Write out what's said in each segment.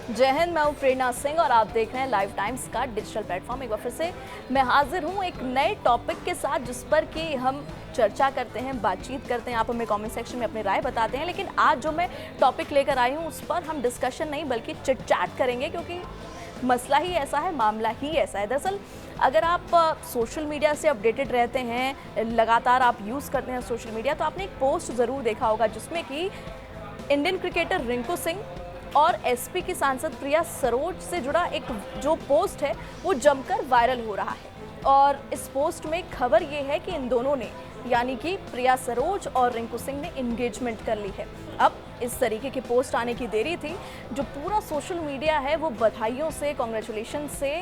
जय हिंद, मैं हूं प्रेरणा सिंह और आप देख रहे हैं लाइव टाइम्स का डिजिटल प्लेटफॉर्म। एक बार फिर से मैं हाजिर हूं एक नए टॉपिक के साथ, जिस पर कि हम चर्चा करते हैं, बातचीत करते हैं। आप हमें कमेंट सेक्शन में अपनी राय बताते हैं। लेकिन आज जो मैं टॉपिक लेकर आई हूं उस पर हम डिस्कशन नहीं बल्कि चिट चैट करेंगे, क्योंकि मसला ही ऐसा है, मामला ही ऐसा है। दरअसल अगर आप सोशल मीडिया से अपडेटेड रहते हैं, लगातार आप यूज़ करते हैं सोशल मीडिया, तो आपने एक पोस्ट ज़रूर देखा होगा जिसमें कि इंडियन क्रिकेटर रिंकू सिंह और एसपी की सांसद प्रिया सरोज से जुड़ा एक जो पोस्ट है वो जमकर वायरल हो रहा है। और इस पोस्ट में खबर ये है कि इन दोनों ने, यानी कि प्रिया सरोज और रिंकू सिंह ने एंगेजमेंट कर ली है। अब इस तरीके की पोस्ट आने की देरी थी। जो पूरा सोशल मीडिया है वो बधाइयों से, कॉन्ग्रेचुलेशन से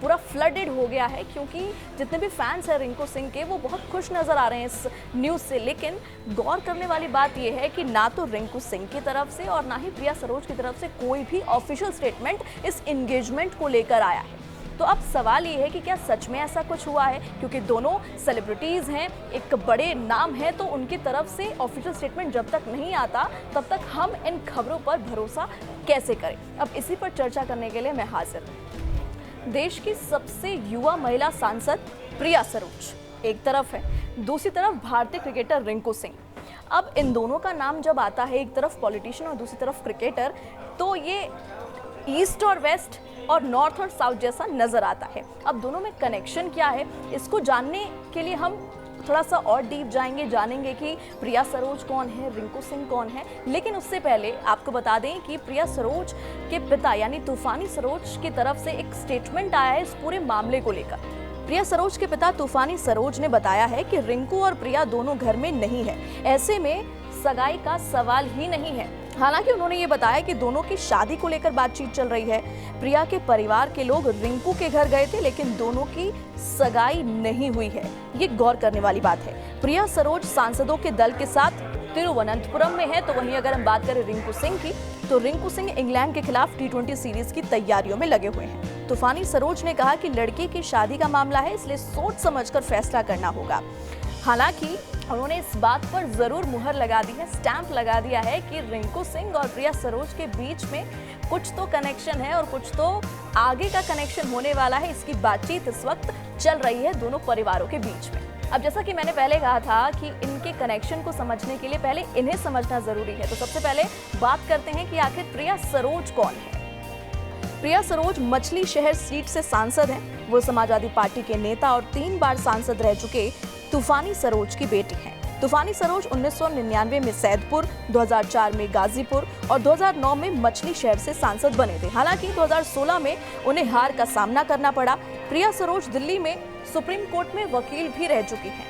पूरा फ्लडेड हो गया है, क्योंकि जितने भी फैंस हैं रिंकू सिंह के वो बहुत खुश नज़र आ रहे हैं इस न्यूज़ से। लेकिन गौर करने वाली बात यह है कि ना तो रिंकू सिंह की तरफ से और ना ही प्रिया सरोज की तरफ से कोई भी ऑफिशियल स्टेटमेंट इस एंगेजमेंट को लेकर आया है। तो अब सवाल ये है कि क्या सच में ऐसा कुछ हुआ है, क्योंकि दोनों सेलिब्रिटीज़ हैं, एक बड़े नाम हैं, तो उनकी तरफ से ऑफिशियल स्टेटमेंट जब तक नहीं आता तब तक हम इन खबरों पर भरोसा कैसे करें। अब इसी पर चर्चा करने के लिए मैं हाजिर हूं। देश की सबसे युवा महिला सांसद प्रिया सरोज एक तरफ है, दूसरी तरफ भारतीय क्रिकेटर रिंकू सिंह। अब इन दोनों का नाम जब आता है, एक तरफ पॉलिटिशियन और दूसरी तरफ क्रिकेटर, तो ये ईस्ट और वेस्ट और नॉर्थ और साउथ जैसा नजर आता है। अब दोनों में कनेक्शन क्या है, इसको जानने के लिए हम थोड़ा सा और डीप जाएंगे, जानेंगे कि प्रिया सरोज कौन है, रिंकू सिंह कौन है। लेकिन उससे पहले आपको बता दें कि प्रिया सरोज के पिता यानी तूफानी सरोज की तरफ से एक स्टेटमेंट आया है इस पूरे मामले को लेकर। प्रिया सरोज के पिता तूफानी सरोज ने बताया है कि रिंकू और प्रिया दोनों घर में नहीं है, ऐसे में सगाई का सवाल ही नहीं है। हालांकि उन्होंने ये बताया कि दोनों की शादी को लेकर बातचीत चल रही है। प्रिया के परिवार के लोग रिंकू के घर गए थे, लेकिन दोनों की सगाई नहीं हुई है। ये गौर करने वाली बात है। प्रिया सरोज सांसदों के दल के साथ तिरुवनंतपुरम में है। तो वहीं अगर हम बात करें रिंकू सिंह की, तो रिंकू सिंह इंग्लैंड के खिलाफ T20 सीरीज की तैयारियों में लगे हुए हैं। तूफानी सरोज ने कहा कि लड़की की शादी का मामला है, इसलिए सोच समझकर फैसला करना होगा। हालांकि उन्होंने इस बात पर जरूर मुहर लगा दी है, स्टैंप लगा दिया है कि रिंकू सिंह और प्रिया सरोज के बीच में कुछ तो कनेक्शन है और कुछ तो आगे का कनेक्शन होने वाला है। इसकी बातचीत इस वक्त चल रही है दोनों परिवारों के बीच में। अब जैसा कि मैंने पहले कहा था कि इनके कनेक्शन को समझने के लिए पहले इन्हें समझना जरूरी है। तो सबसे पहले बात करते हैं कि आखिर प्रिया सरोज कौन है। प्रिया सरोज मछली शहर सीट से सांसद हैं। वो समाजवादी पार्टी के नेता और 3 बार सांसद रह चुके तूफानी सरोज की बेटी हैं। तूफानी सरोज 1999 में सैदपुर, 2004 में गाजीपुर और 2009 में मछली शहर से सांसद बने थे। हालांकि 2016 में उन्हें हार का सामना करना पड़ा। प्रिया सरोज दिल्ली में सुप्रीम कोर्ट में वकील भी रह चुकी हैं।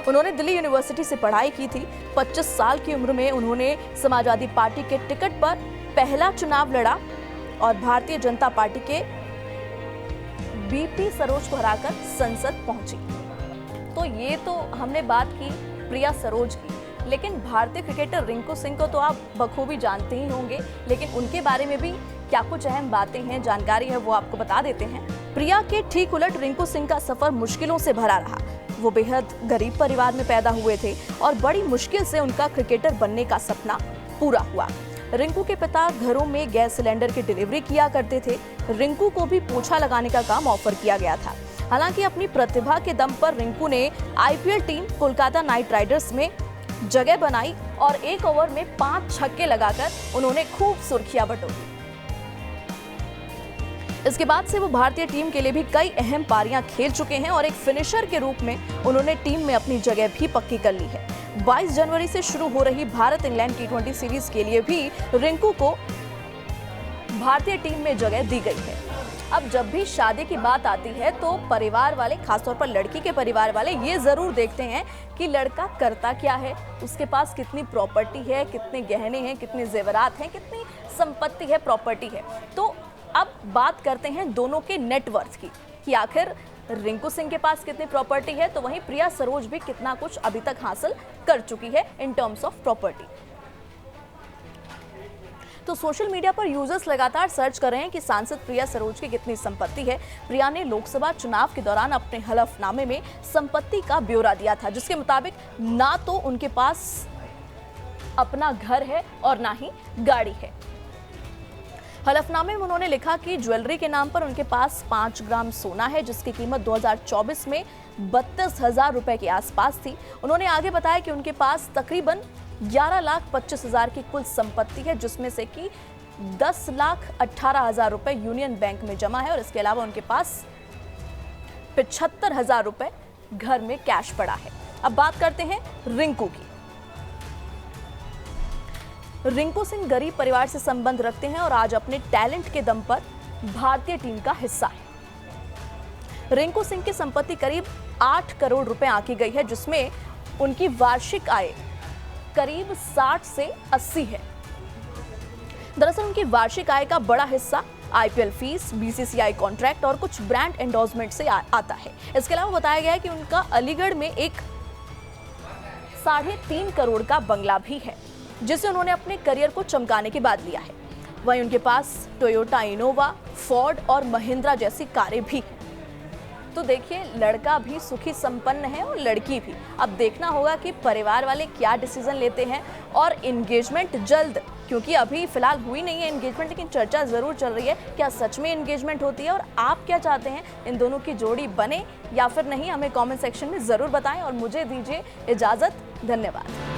उन्होंने दिल्ली यूनिवर्सिटी से पढ़ाई की थी। 25 साल की उम्र में उन्होंने समाजवादी पार्टी के टिकट पर पहला चुनाव लड़ा और भारतीय जनता पार्टी के BP सरोज को हराकर संसद पहुंची। तो ये तो हमने बात की प्रिया सरोज की, लेकिन भारतीय क्रिकेटर रिंकू सिंह को तो आप बखूबी जानते ही होंगे। लेकिन उनके बारे में भी क्या कुछ अहम बातें हैं, जानकारी है, वो आपको बता देते हैं। प्रिया के ठीक उलट रिंकू सिंह का सफर मुश्किलों से भरा रहा। वो बेहद गरीब परिवार में पैदा हुए थे और बड़ी मुश्किल से उनका क्रिकेटर बनने का सपना पूरा हुआ। रिंकू के पिता घरों में गैस सिलेंडर की डिलीवरी किया करते थे। रिंकू को भी पोछा लगाने का काम ऑफर किया गया था। हालांकि अपनी प्रतिभा के दम पर रिंकू ने IPL team Kolkata night Riders में जगह बनाई और एक ओवर में 5 छक्के लगाकर उन्होंने खूब सुर्खियां बटोरी। इसके बाद से वो भारतीय टीम के लिए भी कई अहम पारियां खेल चुके हैं और एक फिनिशर के रूप में उन्होंने टीम में अपनी जगह भी पक्की कर ली है। 22 जनवरी से शुरू हो रही भारत इंग्लैंड T20 सीरीज के लिए भी रिंकू को भारतीय टीम में जगह दी गई है। अब जब भी शादी की बात आती है तो परिवार वाले, खासतौर पर लड़की के परिवार वाले, ये जरूर देखते हैं कि लड़का करता क्या है, उसके पास कितनी प्रॉपर्टी है, कितने गहने हैं, कितने जेवरात हैं, कितनी संपत्ति है, प्रॉपर्टी है। तो अब बात करते हैं दोनों के नेटवर्थ की कि आखिर रिंकू सिंह के पास कितनी प्रॉपर्टी है, तो वहीं प्रिया सरोज भी कितना कुछ अभी तक हासिल कर चुकी है इन टर्म्स ऑफ प्रॉपर्टी। तो सोशल मीडिया पर यूजर्स लगातार सर्च कर रहे हैं कि सांसद प्रिया सरोज की कितनी संपत्ति है। प्रिया ने लोकसभा चुनाव के दौरान अपने हलफनामे में संपत्ति का ब्यौरा दिया था, जिसके मुताबिक ना तो उनके पास अपना घर है और ना ही गाड़ी है। हलफनामे में उन्होंने लिखा कि ज्वेलरी के नाम पर उनके पास 5 ग्राम सोना है, जिसकी कीमत 2024 में 32,000 रुपए के आसपास थी। उन्होंने आगे बताया कि उनके पास तकरीबन 11,25,000 की कुल संपत्ति है, जिसमें से कि 10,18,000 रुपए यूनियन बैंक में जमा है और इसके अलावा उनके पास 75,000 रुपए घर में कैश पड़ा है। अब बात करते हैं रिंकू की। रिंकू सिंह गरीब परिवार से संबंध रखते हैं और आज अपने टैलेंट के दम पर भारतीय टीम का हिस्सा है। रिंकू सिंह की संपत्ति करीब 8 करोड़ रुपए आंकी गई है, जिसमें उनकी वार्षिक आय करीब 60 से 80 है। दरअसल उनकी वार्षिक आय का बड़ा हिस्सा आईपीएल फीस, बीसीसीआई कॉन्ट्रैक्ट और कुछ ब्रांड एंडोर्समेंट से आता है। इसके अलावा बताया गया है कि उनका अलीगढ़ में एक 3.5 करोड़ का बंगला भी है, जिसे उन्होंने अपने करियर को चमकाने के बाद लिया है। वहीं उनके पास टोयोटा इनोवा, फोर्ड और महिंद्रा जैसी कारें भी हैं। तो देखिए, लड़का भी सुखी संपन्न है और लड़की भी। अब देखना होगा कि परिवार वाले क्या डिसीजन लेते हैं और एंगेजमेंट जल्द, क्योंकि अभी फिलहाल हुई नहीं है एंगेजमेंट, लेकिन चर्चा जरूर चल रही है क्या सच में एंगेजमेंट होती है। और आप क्या चाहते हैं, इन दोनों की जोड़ी बने या फिर नहीं, हमें कमेंट सेक्शन में जरूर बताएं और मुझे दीजिए इजाजत। धन्यवाद।